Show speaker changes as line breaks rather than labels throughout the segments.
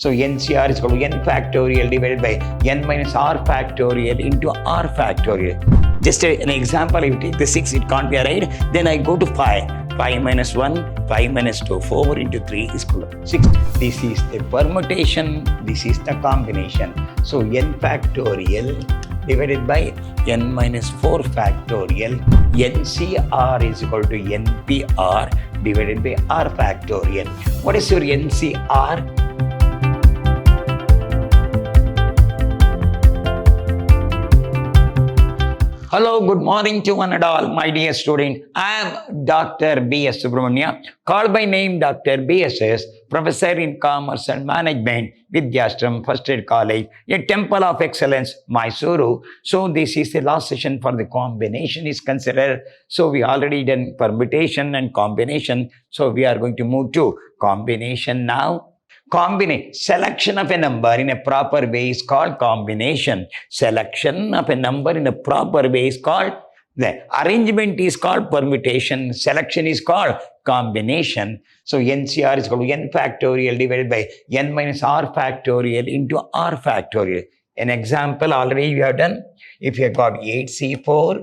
So NCR is equal to n factorial divided by n minus r factorial into r factorial. Just an example, if you take the 6, it can't be right. Then I go to 5. 5 minus 1, 5 minus 2, 4 into 3 is equal to 6. This is the permutation, this is the combination. So n factorial divided by n minus 4 factorial. NCR is equal to NPR divided by r factorial. What is your NCR? Hello, good morning to one and all, my dear student. I am Dr. B.S. Subramania, called by name Dr. B.S.S, Professor in Commerce and Management, Vidhyaashram, First Aid College, a Temple of Excellence, MYSURU. So this is the last session for the combination is considered. So we already done permutation and combination. So we are going to move to combination now. Selection of a number in a proper way is called combination. Selection of a number in a proper way is called, the arrangement is called permutation. Selection is called combination. So NCR is equal to n factorial divided by n minus r factorial into r factorial. An example already we have done. If you have got 8C4,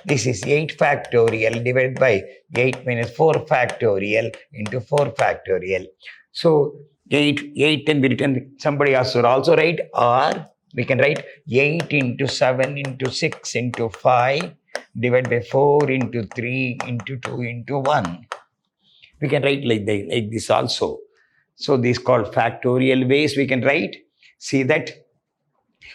this is 8 factorial divided by 8 minus 4 factorial into 4 factorial. So 8 can be written, somebody has to also write, or we can write 8 into 7 into 6 into 5 divided by 4 into 3 into 2 into 1. We can write like this also. So this is called factorial ways we can write. See that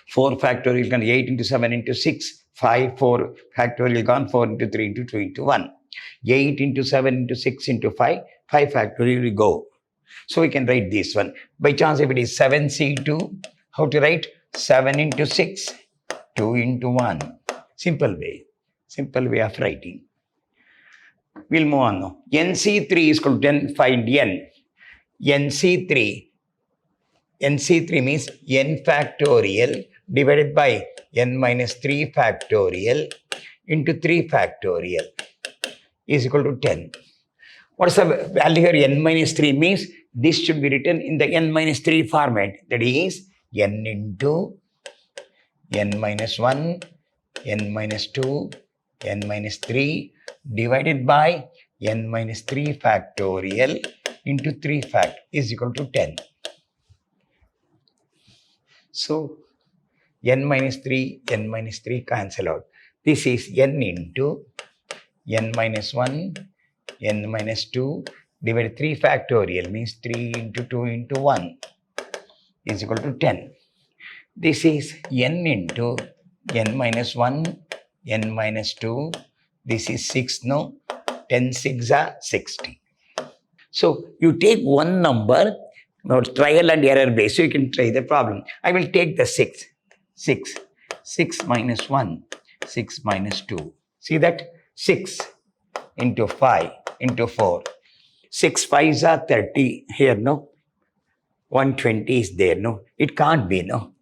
4 factorial can 8 into 7 into 6, 5, 4 factorial gone, 4 into 3 into 2 into 1. 8 into 7 into 6 into 5, 5 factorial will go. So we can write this one. By chance, if it is 7C2, how to write? 7 into 6, 2 into 1. Simple way of writing. We'll move on now. NC3 is equal to 10, find n. NC3 means n factorial divided by n minus 3 factorial into 3 factorial is equal to 10. What is the value here? N minus 3 means this should be written in the n minus 3 format. That is n into n minus 1, n minus 2, n minus 3 divided by n minus 3 factorial into 3 fact is equal to 10. So n minus 3 cancel out. This is n into n minus 1, n minus 2 divided 3 factorial means 3 into 2 into 1 is equal to 10. This is n into n minus 1, n minus 2. This is 6, no? 10 6 are 60. So you take one number, now trial and error base, so you can try the problem. I will take the 6. 6 minus 1, 6 minus 2. See that? 6 into 5 into 4. 6 5s are 30 here, no? 120 is there, no? It can't be, no?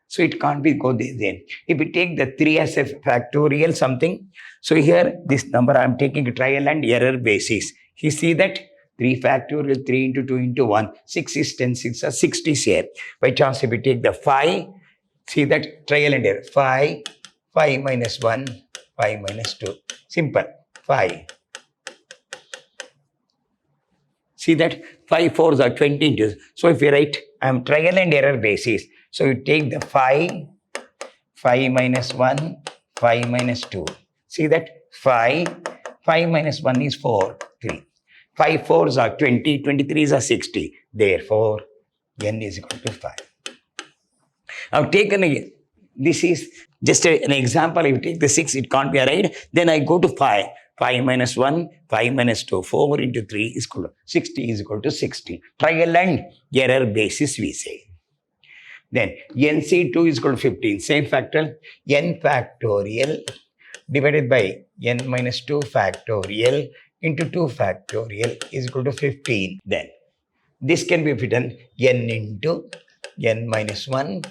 So it can't be go there. If we take the 3 as a factorial something, so here this number I am taking a trial and error basis. You see that? 3 factorial, 3 into 2 into 1. 6 is 10, 6 are 60 here. By chance if we take the 5, see that? Trial and error. 5 minus 1, 5 minus 2. Simple. 5. See that 5 4s are 20. So if you write, I am trial and error basis. So you take the 5 minus 1, 5 minus 2. See that 5 minus 1 is 4, 3. 5 4s are 20, 23s are 60. Therefore, n is equal to 5. I've taken this is just an example. If you take the 6, it can't be right. Then I go to 5. 5 minus 1, 5 minus 2, 4 into 3 is equal to 60 is equal to 60. Trial and error basis we say. Then NC2 is equal to 15. Same factor. N factorial divided by n minus 2 factorial into 2 factorial is equal to 15. Then this can be written n into n minus 1,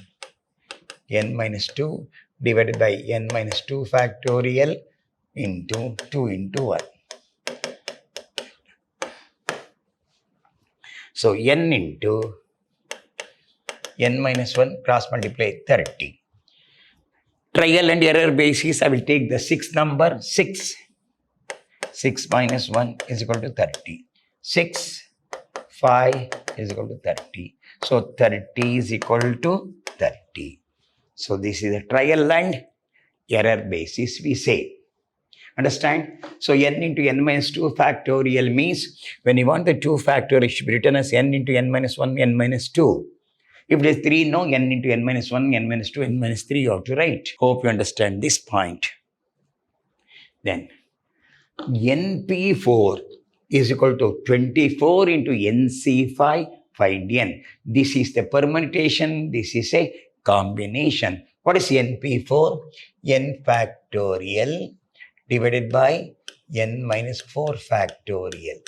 n minus 2 divided by n minus 2 factorial into 2 into 1. So n into n minus 1 cross multiply 30. Trial and error basis, I will take the sixth number, 6. 6 minus 1 is equal to 30. 6, 5 is equal to 30. So 30 is equal to 30. So this is a trial and error basis, we say. Understand? So n into n minus 2 factorial means when you want the 2 factorial, it should be written as n into n minus 1, n minus 2. If it is 3, no, n into n minus 1, n minus 2, n minus 3 you have to write. Hope you understand this point. Then NP4 is equal to 24 into NC5, find n. This is the permutation, this is a combination. What is NP4? N factorial divided by n minus 4 factorial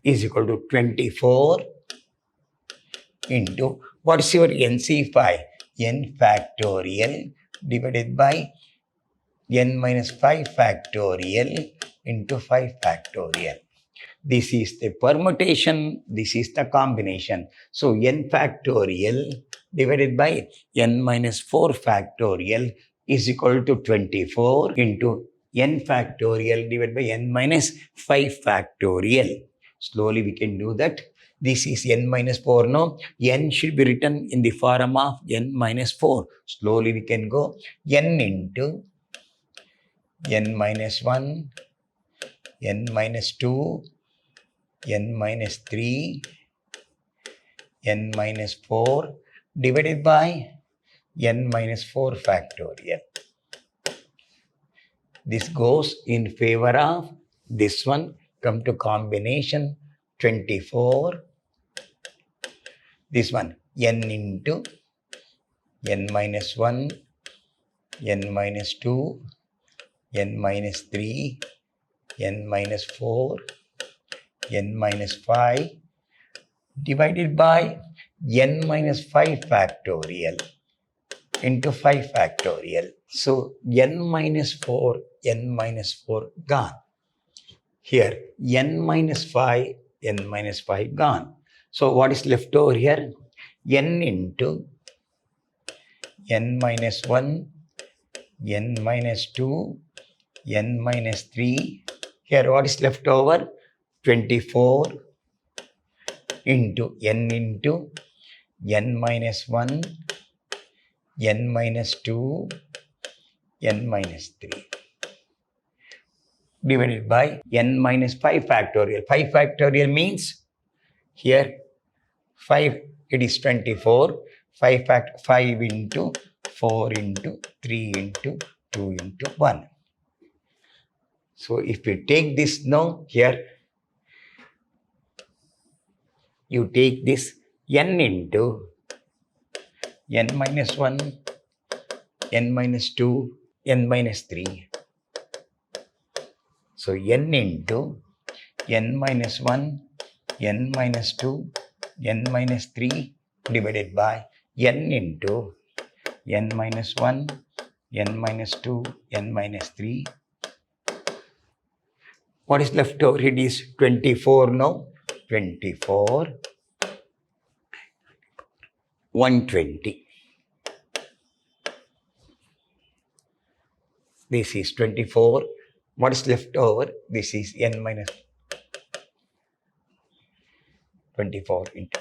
is equal to 24 into, what is your NC5? N factorial divided by n minus 5 factorial into 5 factorial. This is the permutation, this is the combination. So n factorial divided by n minus 4 factorial is equal to 24 into n factorial divided by n minus 5 factorial. Slowly we can do that. This is n minus 4, no? N should be written in the form of n minus 4. Slowly we can go n into n minus 1, n minus 2, n minus 3, n minus 4 divided by n minus 4 factorial. This goes in favor of this one. Come to combination 24. This one n into n minus 1, n minus 2, n minus 3, n minus 4, n minus 5 divided by n minus 5 factorial into 5 factorial. So n minus 4 gone. Here n minus 5 gone. So what is left over here? N into n minus 1, n minus 2, n minus 3. Here what is left over? 24 into n minus 1, n minus 2, n minus 3 divided by n minus 5 factorial. 5 factorial means here 5, it is 24. 5 into 4 into 3 into 2 into 1. So if we take this now, here you take this n into n minus 1, n minus 2, n minus 3. So n into n minus 1, n minus 2, n minus 3 divided by n into n minus 1, n minus 2, n minus 3. What is left over? It is 24 now. 24, 120. This is 24. What is left over? This is n minus 24 into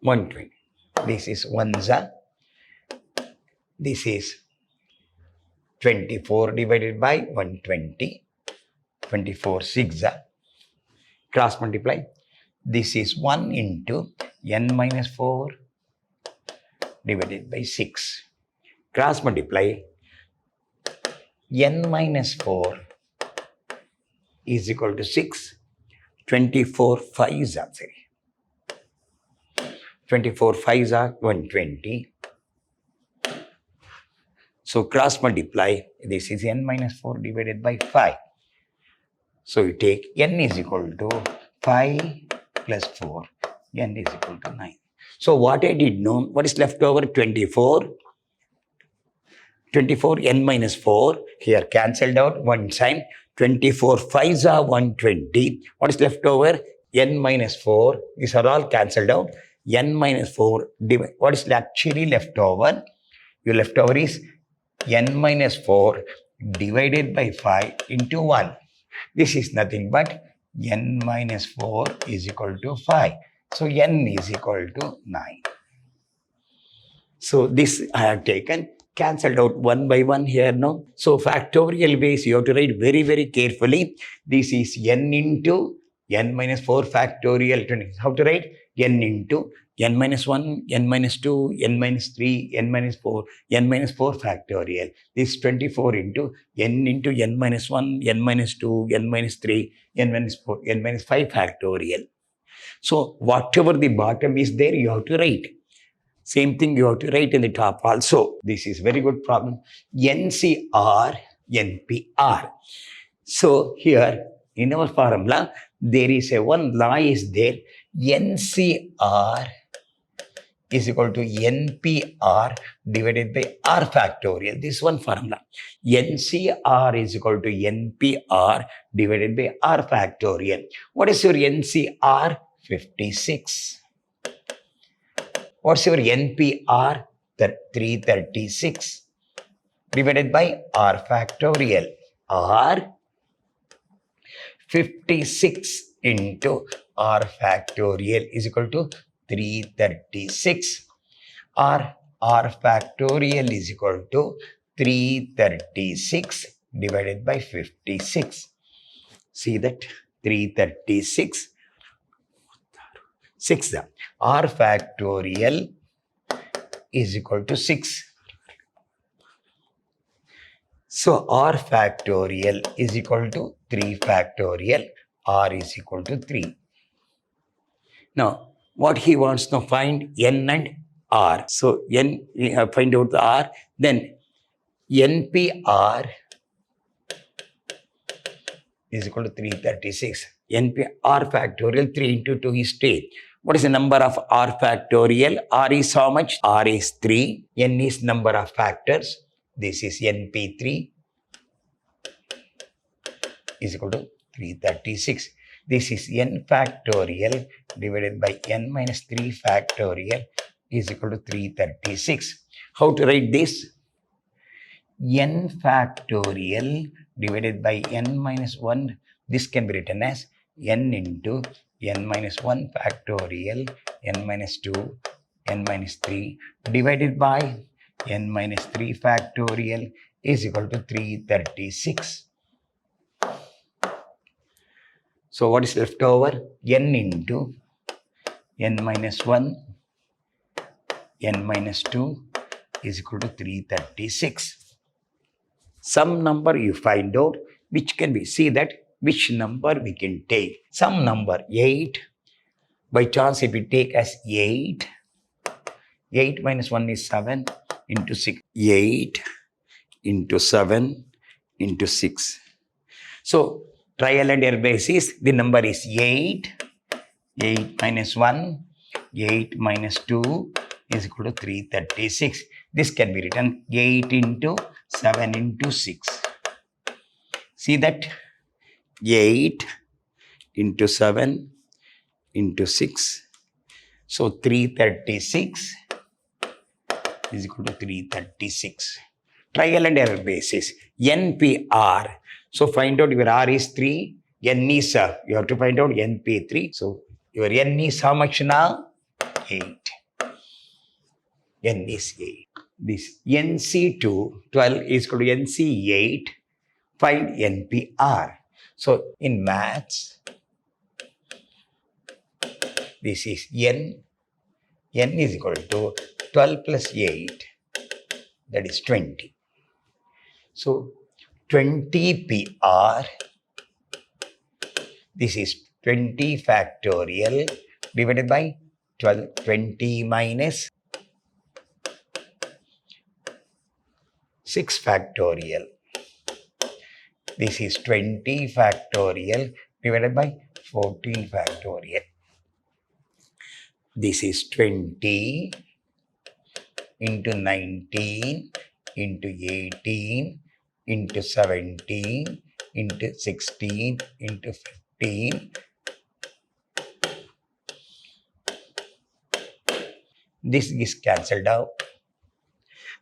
120. This is 1 This is 24 divided by 120. 24 6 cross multiply. This is 1 into n minus 4 divided by 6. Cross multiply. N minus 4 is equal to 6. 24 5s are 24 5s are 120. So cross multiply. This is n minus 4 divided by 5. So you take n is equal to 5 plus 4. N is equal to 9. So what I did know, what is left over? 24. 24 n minus 4. Here cancelled out one time. 24 5s are 120. What is left over? N minus 4. These are all cancelled out. n minus 4 what is actually left over? Your leftover is n minus 4 divided by 5 into 1. This is nothing but n minus 4 is equal to 5. So n is equal to 9. So this I have taken, cancelled out one by one here now. So factorial ways you have to write very, very carefully. This is n into n minus 4 factorial 20. How to write? N into n minus 1, n minus 2, n minus 3, n minus 4, n minus 4 factorial. This 24 into n minus 1, n minus 2, n minus 3, n minus 4, n minus 5 factorial. So whatever the bottom is there, you have to write. Same thing you have to write in the top also. This is very good problem. NCR, NPR. So here in our formula, there is a one law is there. NCR is equal to NPR divided by R factorial. This one formula. NCR is equal to NPR divided by R factorial. What is your NCR? 56. What's your NPR? 336 divided by R factorial. R 56 into R factorial is equal to 336. R factorial is equal to 336 divided by 56. See that? 336. 6. R factorial is equal to 6. So R factorial is equal to 3 factorial. R is equal to 3. Now, what he wants to find N and R. So N, we have find out the R. Then NPR is equal to 336. NPR factorial 3 into 2 is 3. What is the number of R factorial? R is how much? R is 3. N is number of factors. This is NP3 is equal to 336. This is N factorial divided by N minus 3 factorial is equal to 336. How to write this? N factorial divided by N minus 1. This can be written as N into N minus 1 factorial, N minus 2, N minus 3 divided by N minus 3 factorial is equal to 336. So what is left over? N into N minus 1, N minus 2 is equal to 336. Some number you find out which can be, see that which number we can take. Some number 8. By chance if we take as 8, 8 minus 1 is 7 into 6. 8 into 7 into 6. So trial and error basis, the number is 8. 8 minus 1, 8 minus 2 is equal to 336. This can be written 8 into 7 into 6. See that? 8 into 7 into 6. So 336 is equal to 336. Trial and error basis. NPR. So find out your R is 3. N is, you have to find out NP3. So your N is how much now? 8. N is 8. This NC2, 12 is equal to NC8. Find NPR. So in maths, this is N. N is equal to 12 plus 8. That is 20. So 20 PR. This is 20 factorial divided by 12. 20 minus 6 factorial. This is 20 factorial divided by 14 factorial. This is 20 into 19 into 18 into 17 into 16 into 15 This is cancelled out.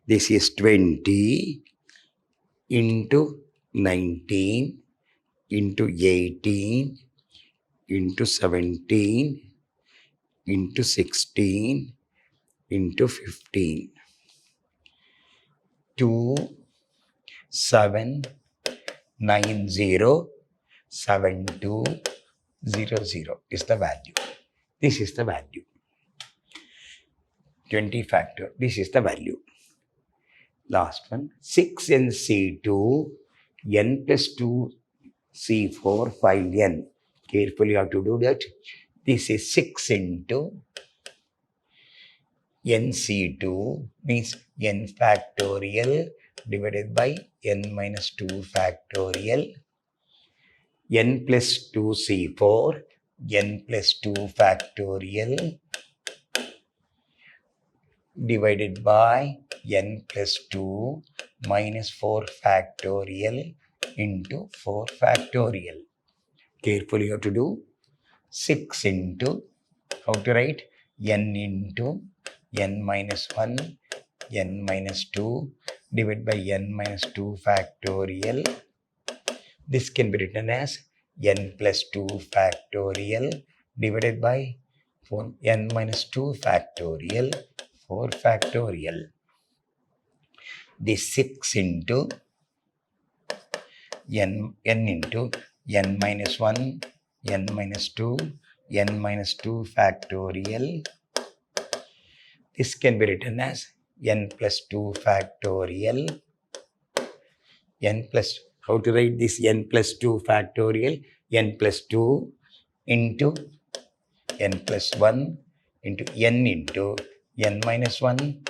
This is 20 into 19 into 18 into 17 into 16 into 15. 27907200 is the value. This is the value. 20 factor. This is the value. Last one. 6nC2 n plus 2c4 5n. Carefully you have to do that. This is 6 into nC2 means n factorial divided by n minus 2 factorial, n plus 2c4, n plus 2 factorial divided by n plus 2 minus 4 factorial into 4 factorial. Carefully you have to do 6 into, how to write, n into n minus 1, n minus 2 divided by n minus 2 factorial. This can be written as n plus 2 factorial divided by n minus 2 factorial, 4 factorial. This 6 into n into n minus 1, n minus 2, n minus 2 factorial. This can be written as n plus 2 factorial, n plus, how to write this n plus 2 factorial, n plus 2 into n plus 1 into n into n minus 1,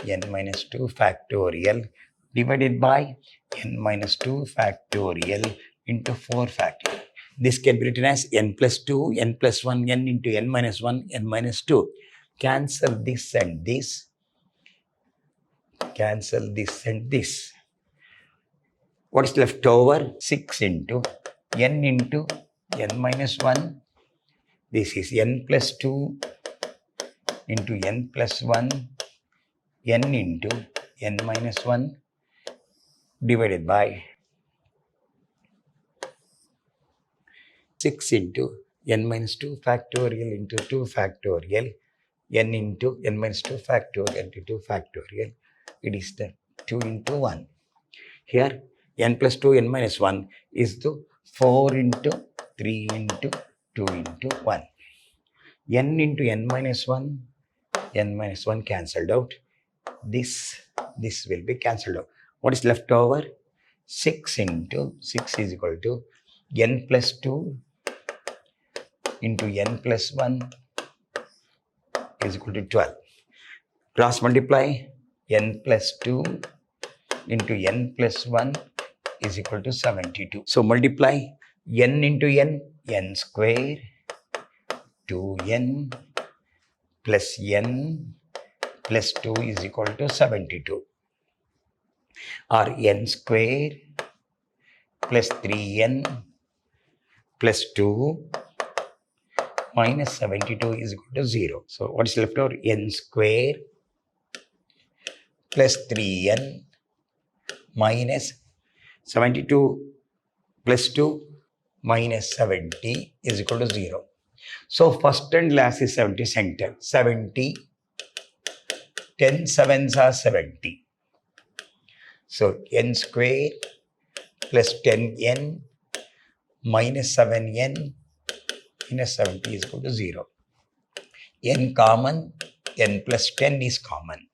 n minus 2 factorial divided by n minus 2 factorial into 4 factorial. This can be written as n plus 2, n plus 1, n into n minus 1, n minus 2. Cancel this and this. Cancel this and this. What is left over? 6 into n minus 1. This is n plus 2 into n plus 1, n into n minus 1 divided by 6 into n minus 2 factorial into 2 factorial, n into n minus 2 factorial into 2 factorial. It is the 2 into 1. Here n plus 2 n minus 1 is the 4 into 3 into 2 into 1. N into n minus 1, n minus 1 cancelled out. This will be cancelled out. What is left over? 6 into 6 is equal to n plus 2 into n plus 1 is equal to 12. Cross multiply n plus 2 into n plus 1 is equal to 72. So multiply n into n square, 2n plus n plus 2 is equal to 72. Or n square plus 3n plus 2 minus 72 is equal to 0. So what is left over? N square plus 3n minus 72 plus 2 minus 70 is equal to 0. So first and last is 70 center. 70, 10 sevens are 70. So n square plus 10n minus 7n minus 70 is equal to 0. N common, n plus 10 is common.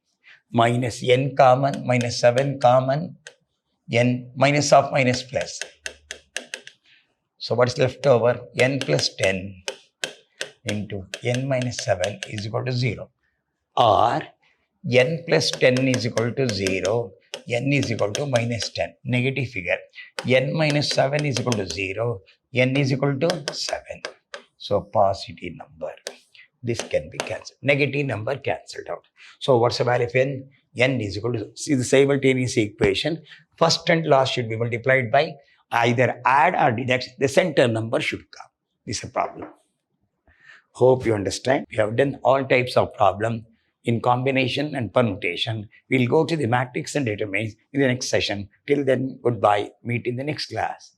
Minus n common, minus 7 common, n minus of minus plus. So what is left over? N plus 10 into n minus 7 is equal to 0. Or n plus 10 is equal to 0, n is equal to minus 10. Negative figure. N minus 7 is equal to 0, n is equal to 7. So positive number. This can be cancelled. Negative number cancelled out. So what's the value of n? N is equal to, see the simultaneous equation. First and last should be multiplied by either add or deduct. The center number should come. This is a problem. Hope you understand. We have done all types of problem. in combination and permutation. We'll go to the matrix and determinants in the next session. Till then, goodbye. Meet in the next class.